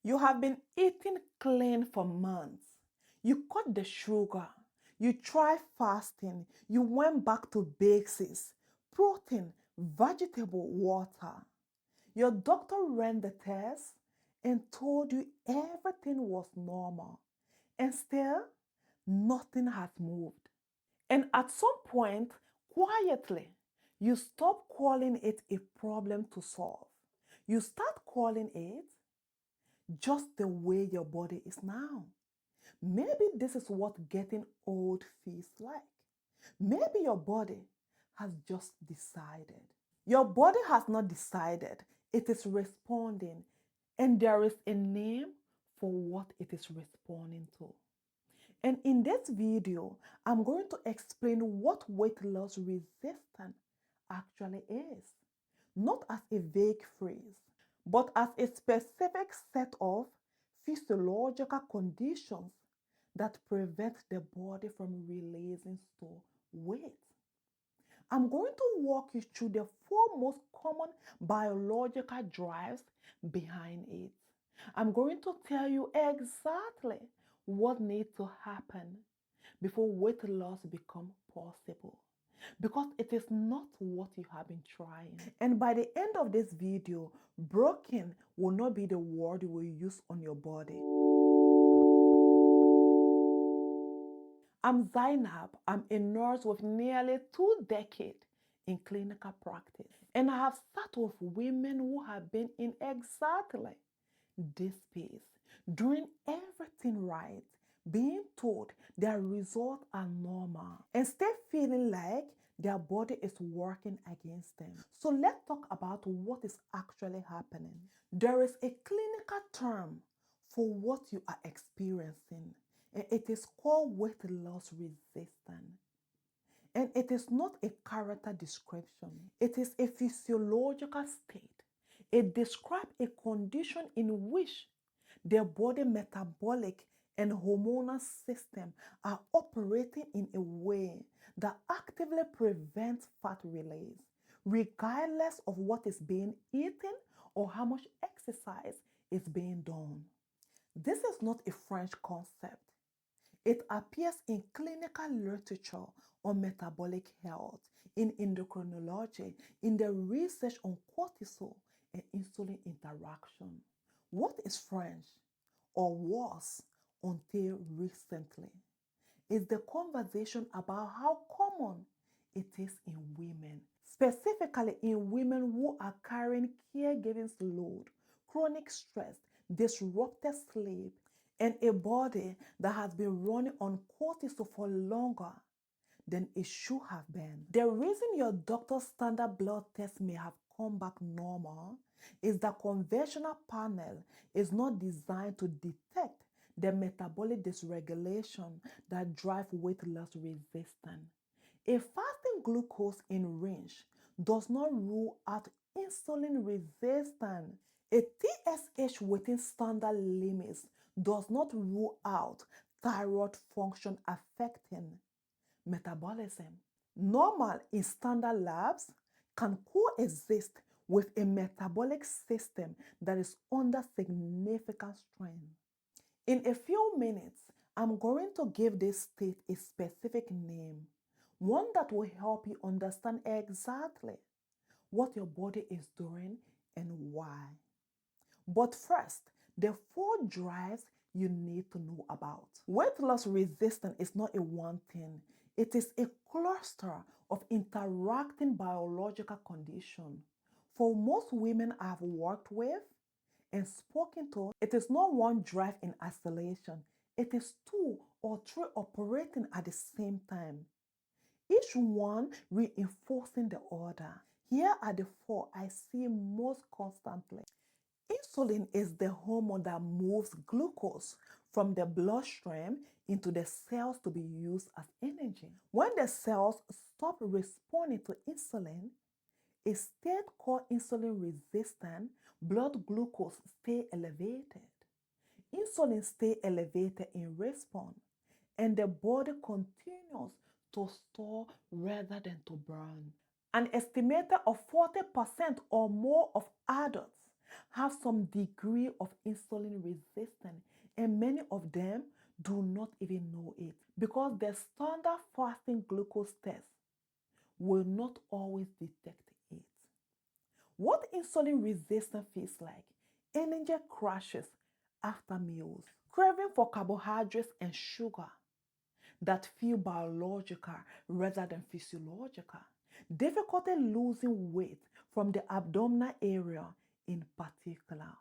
You have been eating clean for months. You cut the sugar. You tried fasting. You went back to basics, protein, vegetable, water. Your doctor ran the test and told you everything was normal. And still, nothing has moved. And at some point, quietly, you stop calling it a problem to solve. You start calling it just the way your body is now. Maybe this is what getting old feels like. Maybe your body has just decided. Your body has not decided, it is responding, and there is a name for what it is responding to. And in this video, I'm going to explain what weight loss resistance actually is, not as a vague phrase, but as a specific set of physiological conditions that prevent the body from releasing stored weight. I'm going to walk you through the four most common biological drives behind it. I'm going to tell you exactly what needs to happen before weight loss becomes possible. Because it is not what you have been trying. And by the end of this video, broken will not be the word you will use on your body. I'm Zainab. I'm a nurse with nearly 2 decades in clinical practice. And I have sat with women who have been in exactly this space, doing everything right, being told their results are normal, and still feeling like their body is working against them. So let's talk about what is actually happening. There is a clinical term for what you are experiencing, and it is called weight loss resistance. And it is not a character description. It is a physiological state. It describes a condition in which the body metabolic and hormonal system are operating in a way that actively prevents fat release, regardless of what is being eaten or how much exercise is being done. This is not a French concept. It appears in clinical literature on metabolic health, in endocrinology, in the research on cortisol and insulin interaction. What is French, or was until recently, is the conversation about how common it is in women, specifically in women who are carrying caregiving load, chronic stress, disrupted sleep, and a body that has been running on cortisol for longer than it should have been. The reason your doctor's standard blood test may have come back normal is that conventional panel is not designed to detect the metabolic dysregulation that drive weight loss resistance. A fasting glucose in range does not rule out insulin resistance. A TSH within standard limits does not rule out thyroid function affecting metabolism. Normal in standard labs can coexist with a metabolic system that is under significant strain. In a few minutes, I'm going to give this state a specific name, one that will help you understand exactly what your body is doing and why. But first, the four drives you need to know about. Weight loss resistance is not a one thing. It is a cluster of interacting biological conditions. For most women I've worked with and spoken to, it is not one drive in isolation. It is 2 or 3 operating at the same time, each one reinforcing the other. Here are the 4 I see most constantly. Insulin is the hormone that moves glucose from the bloodstream into the cells to be used as energy. When the cells stop responding to insulin, a state called insulin resistant, blood glucose stays elevated. Insulin stays elevated in response, and the body continues to store rather than to burn. An estimated of 40% or more of adults have some degree of insulin resistance, and many of them do not even know it because the standard fasting glucose test will not always detect it. What insulin resistance feels like: energy crashes after meals, craving for carbohydrates and sugar that feel biological rather than physiological, difficulty losing weight from the abdominal area in particular,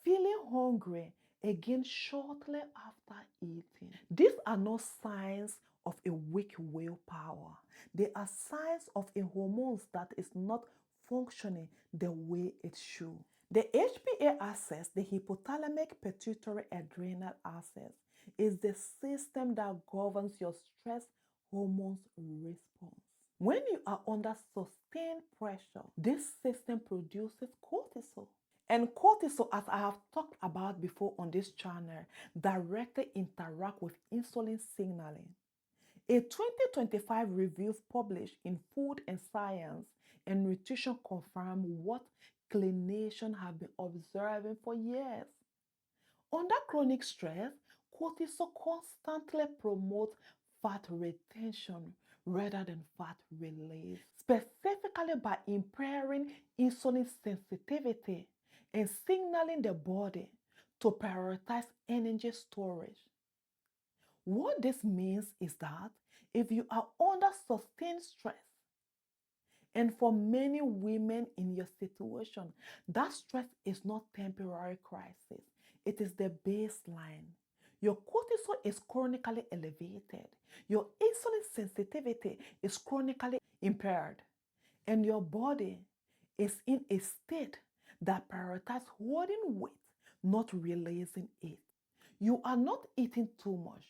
feeling hungry again shortly after eating. These are not signs of a weak willpower. They are signs of a hormone that is not functioning the way it should. The HPA axis, the hypothalamic pituitary adrenal axis, is the system that governs your stress hormones response. When you are under sustained pressure, this system produces cortisol. And cortisol, as I have talked about before on this channel, directly interact with insulin signaling. A 2025 review published in Food and Science and Nutrition confirmed what clinicians have been observing for years. Under chronic stress, cortisol constantly promotes fat retention rather than fat release, specifically by impairing insulin sensitivity and signaling the body to prioritize energy storage. What this means is that if you are under sustained stress, and for many women in your situation, that stress is not temporary crisis. It is the baseline. Your cortisol is chronically elevated. Your insulin sensitivity is chronically impaired. And your body is in a state that prioritizes holding weight, not releasing it. You are not eating too much.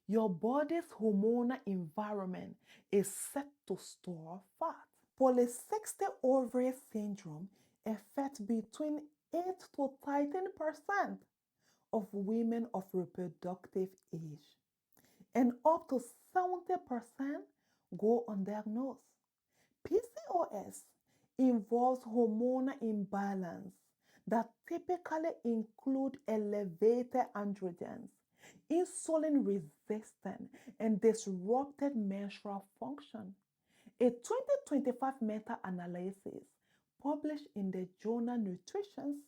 Your body's hormonal environment is set to store fat. Polycystic ovary syndrome affects between 8 to 13% of women of reproductive age, and up to 70% go undiagnosed. PCOS involves hormonal imbalance that typically include elevated androgens, insulin resistance, and disrupted menstrual function. A 2025 meta-analysis published in the journal Nutrition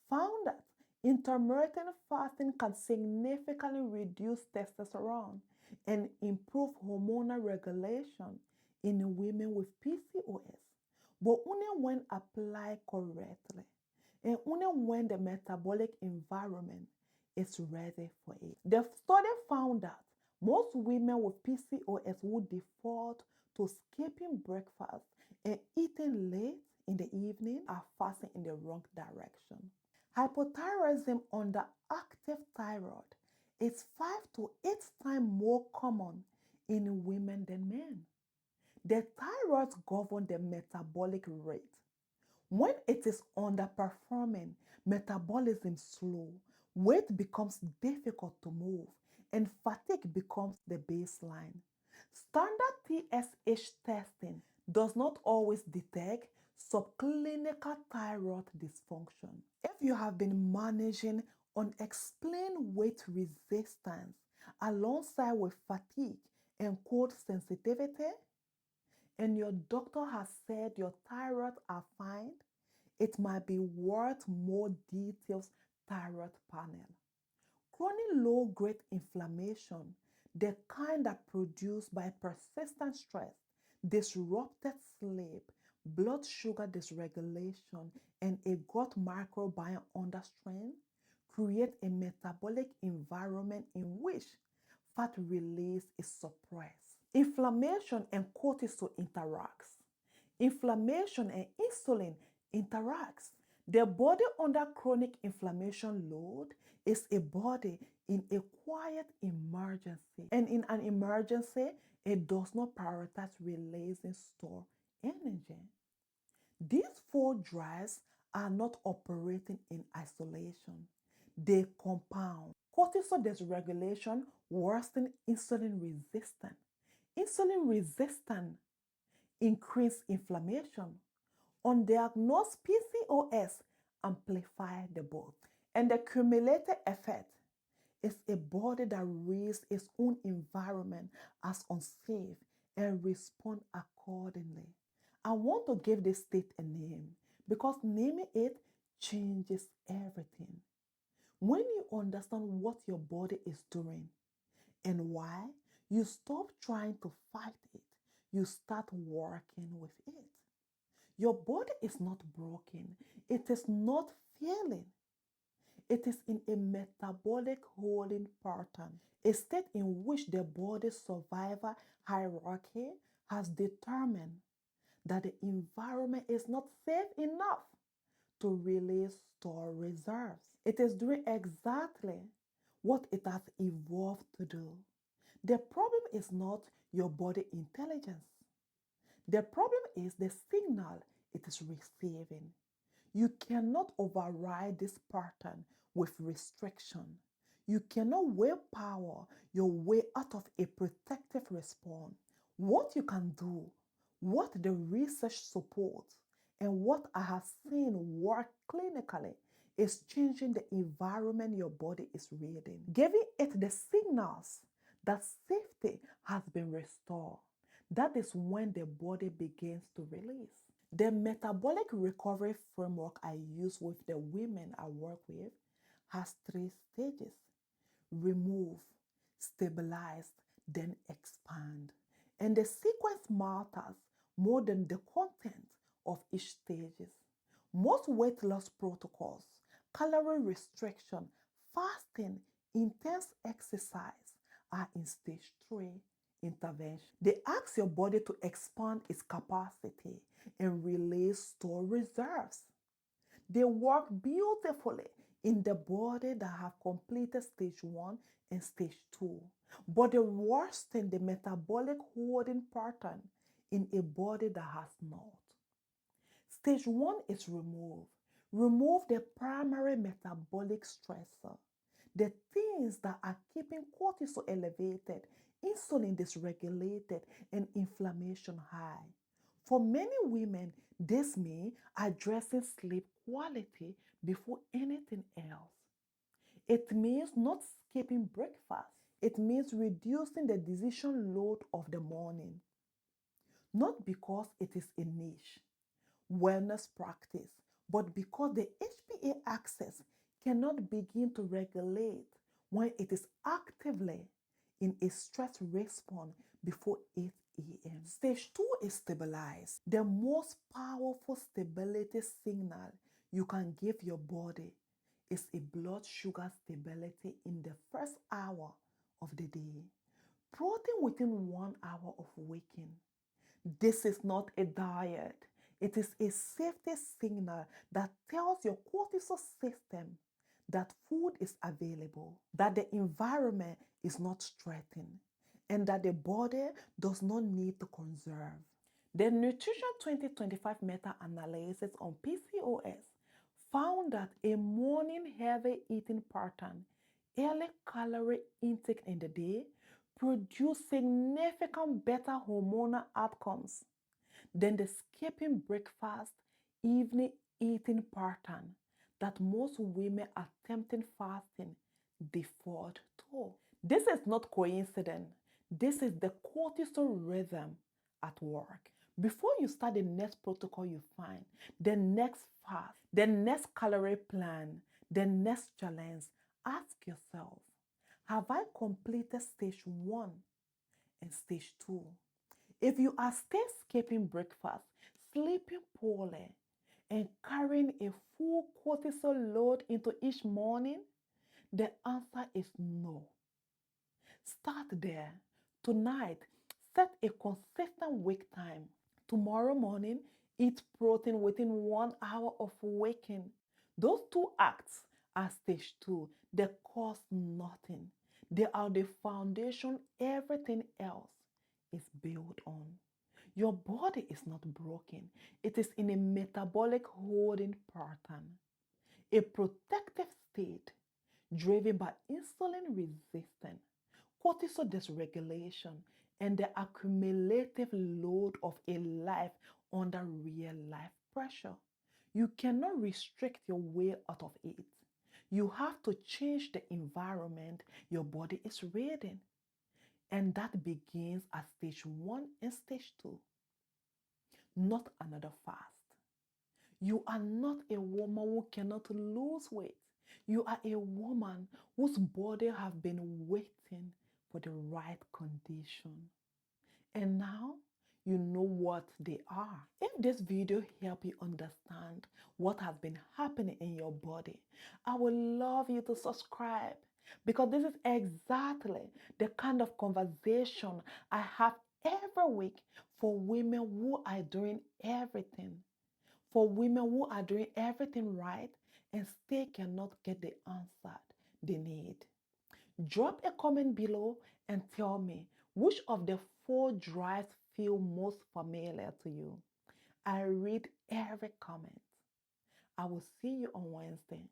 found that intermittent fasting can significantly reduce testosterone and improve hormonal regulation in women with PCOS, but only when applied correctly and only when the metabolic environment is ready for it. The study found that most women with PCOS would default to skipping breakfast and eating late in the evening are fasting in the wrong direction. Hypothyroidism under active thyroid is 5 to 8 times more common in women than men. The thyroid governs the metabolic rate. When it is underperforming, metabolism slows, weight becomes difficult to move, and fatigue becomes the baseline. Standard TSH testing does not always detect subclinical thyroid dysfunction. If you have been managing unexplained weight resistance alongside with fatigue and cold sensitivity, and your doctor has said your thyroid are fine, it might be worth more detailed thyroid panel. Chronic low-grade inflammation, the kind that produced by persistent stress, disrupted sleep, blood sugar dysregulation, and a gut microbiome under strain, create a metabolic environment in which fat release is suppressed. Inflammation and cortisol interacts. Inflammation and insulin interacts. The body under chronic inflammation load is a body in a quiet emergency. And in an emergency, it does not prioritize releasing stored energy. These four drives are not operating in isolation. They compound. Cortisol dysregulation worsens insulin resistance. Insulin resistance increases inflammation. Undiagnosed PCOS amplify the both. And the cumulative effect is a body that reads its own environment as unsafe and respond accordingly. I want to give this state a name because naming it changes everything. When you understand what your body is doing and why, you stop trying to fight it. You start working with it. Your body is not broken. It is not failing. It is in a metabolic holding pattern, a state in which the body's survival hierarchy has determined that the environment is not safe enough to release stored reserves. It is doing exactly what it has evolved to do. The problem is not your body intelligence. The problem is the signal it is receiving. You cannot override this pattern with restriction. You cannot willpower your way out of a protective response. What you can do, what the research supports, and what I have seen work clinically is changing the environment your body is reading, giving it the signals that safety has been restored. That is when the body begins to release. The metabolic recovery framework I use with the women I work with has 3 stages: remove, stabilize, then expand. And the sequence matters more than the content of each stage. Most weight loss protocols, calorie restriction, fasting, intense exercise are in stage 3 intervention. They ask your body to expand its capacity and release stored reserves. They work beautifully in the body that have completed stage 1 and stage 2, but they worsen the metabolic holding pattern in a body that has not. Stage 1 is remove. Remove the primary metabolic stressor, the things that are keeping cortisol elevated, insulin dysregulated, and inflammation high. For many women, this means addressing sleep quality before anything else. It means not skipping breakfast. It means reducing the decision load of the morning. Not because it is a niche wellness practice, but because the HPA axis cannot begin to regulate when it is actively in a stress response before 8 a.m. Stage 2 is stabilize. The most powerful stability signal you can give your body is a blood sugar stability in the first hour of the day. Protein within 1 hour of waking. This is not a diet. It is a safety signal that tells your cortisol system that food is available, that the environment is not threatened, and that the body does not need to conserve. The Nutrition 2025 meta-analysis on PCOS found that a morning heavy eating pattern, early calorie intake in the day, produce significant better hormonal outcomes than the skipping breakfast, evening eating pattern that most women attempting fasting default to. This is not coincidence. This is the cortisol rhythm at work. Before you start the next protocol you find, the next fast, the next calorie plan, the next challenge, ask yourself, have I completed stage 1 and stage 2? If you are still skipping breakfast, sleeping poorly, and carrying a full cortisol load into each morning, the answer is no. Start there. Tonight, set a consistent wake time. Tomorrow morning, eat protein within 1 hour of waking. Those 2 acts are stage 2. They cost nothing. They are the foundation everything else is built on. Your body is not broken. It is in a metabolic holding pattern, a protective state driven by insulin resistance, cortisol dysregulation, and the accumulative load of a life under real life pressure. You cannot restrict your way out of it. You have to change the environment your body is reading. And that begins at stage 1 and stage 2, not another fast. You are not a woman who cannot lose weight. You are a woman whose body has been waiting for the right condition. And now you know what they are. If this video helped you understand what has been happening in your body, I would love you to subscribe, because this is exactly the kind of conversation I have every week for women who are doing everything. For women who are doing everything right and still cannot get the answer they need. Drop a comment below and tell me which of the 4 drives feel most familiar to you. I read every comment. I will see you on Wednesday.